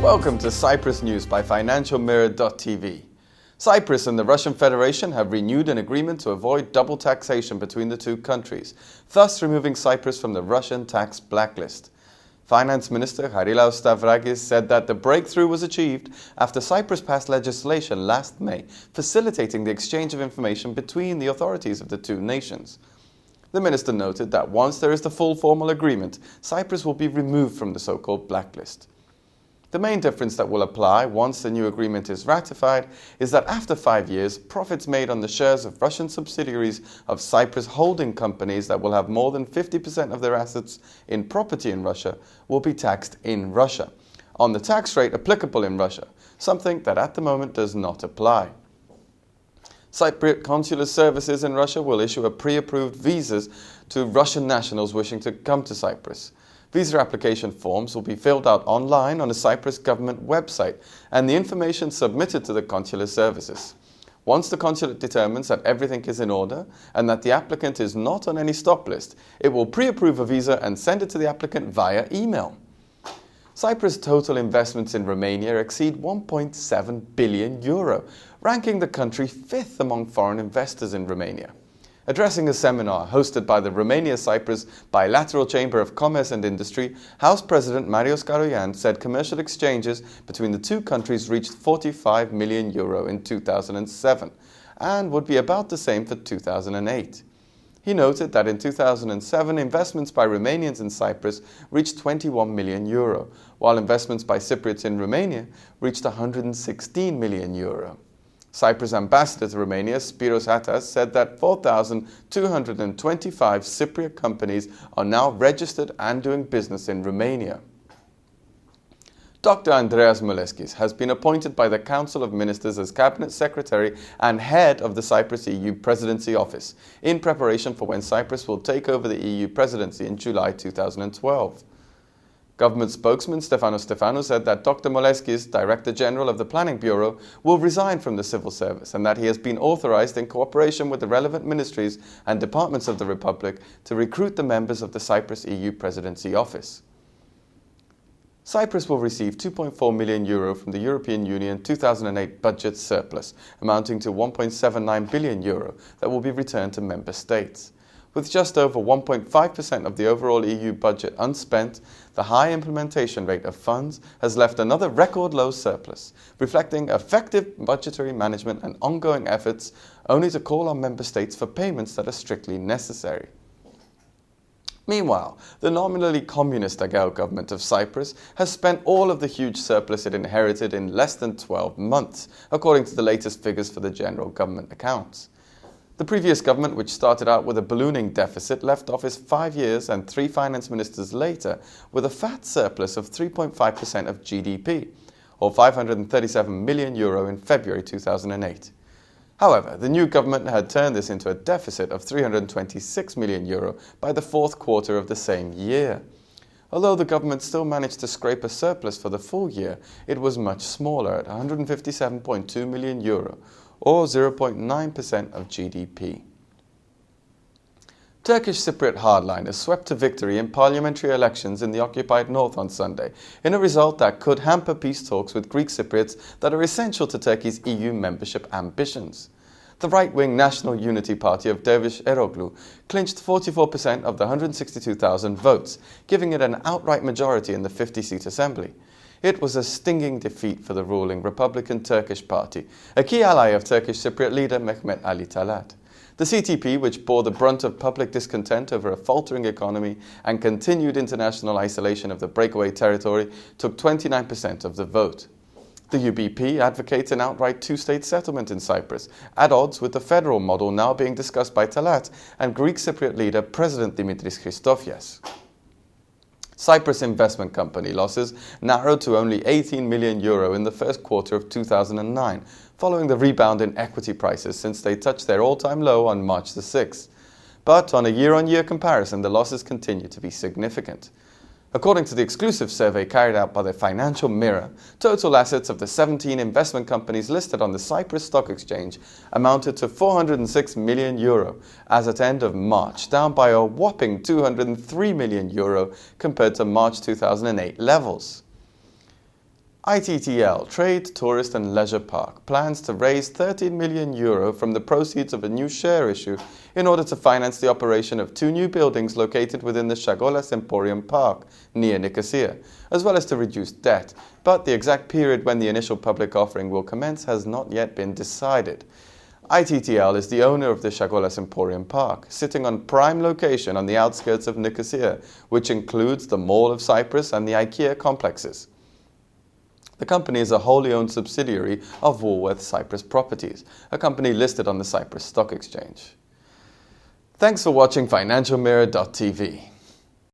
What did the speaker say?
Welcome to Cyprus News by FinancialMirror.tv. Cyprus and the Russian Federation have renewed an agreement to avoid double taxation between the two countries, thus removing Cyprus from the Russian tax blacklist. Finance Minister Harilaos Stavrakis said that the breakthrough was achieved after Cyprus passed legislation last May facilitating the exchange of information between the authorities of the two nations. The minister noted that once there is the full formal agreement, Cyprus will be removed from the so-called blacklist. The main difference that will apply once the new agreement is ratified is that after 5 years, profits made on the shares of Russian subsidiaries of Cyprus holding companies that will have more than 50% of their assets in property in Russia will be taxed in Russia, on the tax rate applicable in Russia, something that at the moment does not apply. Cypriot consular services in Russia will issue a pre-approved visas to Russian nationals wishing to come to Cyprus. Visa application forms will be filled out online on the Cyprus government website and the information submitted to the consular services. Once the consulate determines that everything is in order and that the applicant is not on any stop list, it will pre-approve a visa and send it to the applicant via email. Cyprus' total investments in Romania exceed €1.7 billion, ranking the country fifth among foreign investors in Romania. Addressing a seminar hosted by the Romania-Cyprus Bilateral Chamber of Commerce and Industry, House President Marios Karoyan said commercial exchanges between the two countries reached €45 million in 2007 and would be about the same for 2008. He noted that in 2007, investments by Romanians in Cyprus reached €21 million, while investments by Cypriots in Romania reached €116 million. Cyprus ambassador to Romania, Spiros Hattas, said that 4,225 Cypriot companies are now registered and doing business in Romania. Dr. Andreas Moleskis has been appointed by the Council of Ministers as Cabinet Secretary and head of the Cyprus EU Presidency Office, in preparation for when Cyprus will take over the EU presidency in July 2012. Government spokesman Stefanos Stefanou said that Dr. Moleskis, Director General of the Planning Bureau, will resign from the civil service and that he has been authorized in cooperation with the relevant ministries and departments of the Republic to recruit the members of the Cyprus EU Presidency Office. Cyprus will receive €2.4 million from the European Union 2008 budget surplus, amounting to €1.79 billion that will be returned to member states. With just over 1.5% of the overall EU budget unspent, the high implementation rate of funds has left another record low surplus, reflecting effective budgetary management and ongoing efforts only to call on member states for payments that are strictly necessary. Meanwhile, the nominally communist Agao government of Cyprus has spent all of the huge surplus it inherited in less than 12 months, according to the latest figures for the general government accounts. The previous government, which started out with a ballooning deficit, left office 5 years and 3 finance ministers later with a fat surplus of 3.5% of GDP, or €537 million in February 2008. However, the new government had turned this into a deficit of €326 million by the fourth quarter of the same year. Although the government still managed to scrape a surplus for the full year, it was much smaller at €157.2 million, or 0.9% of GDP. Turkish Cypriot hardliners swept to victory in parliamentary elections in the occupied north on Sunday, in a result that could hamper peace talks with Greek Cypriots that are essential to Turkey's EU membership ambitions. The right-wing National Unity Party of Dervish Eroglu clinched 44% of the 162,000 votes, giving it an outright majority in the 50-seat assembly. It was a stinging defeat for the ruling Republican Turkish Party, a key ally of Turkish Cypriot leader Mehmet Ali Talat. The CTP, which bore the brunt of public discontent over a faltering economy and continued international isolation of the breakaway territory, took 29% of the vote. The UBP advocates an outright two-state settlement in Cyprus, at odds with the federal model now being discussed by Talat and Greek Cypriot leader President Dimitris Christofias. Cyprus investment company losses narrowed to only €18 million in the first quarter of 2009, following the rebound in equity prices since they touched their all-time low on March the 6th. But on a year-on-year comparison, the losses continue to be significant. According to the exclusive survey carried out by the Financial Mirror, total assets of the 17 investment companies listed on the Cyprus Stock Exchange amounted to €406 million as at end of March, down by a whopping €203 million compared to March 2008 levels. ITTL, Trade, Tourist and Leisure Park, plans to raise €13 million from the proceeds of a new share issue in order to finance the operation of 2 new buildings located within the Chagolas Emporium Park near Nicosia, as well as to reduce debt. But the exact period when the initial public offering will commence has not yet been decided. ITTL is the owner of the Chagolas Emporium Park, sitting on prime location on the outskirts of Nicosia, which includes the Mall of Cyprus and the IKEA complexes. The company is a wholly owned subsidiary of Woolworth Cyprus Properties, a company listed on the Cyprus Stock Exchange. Thanks for watching FinancialMirror.tv.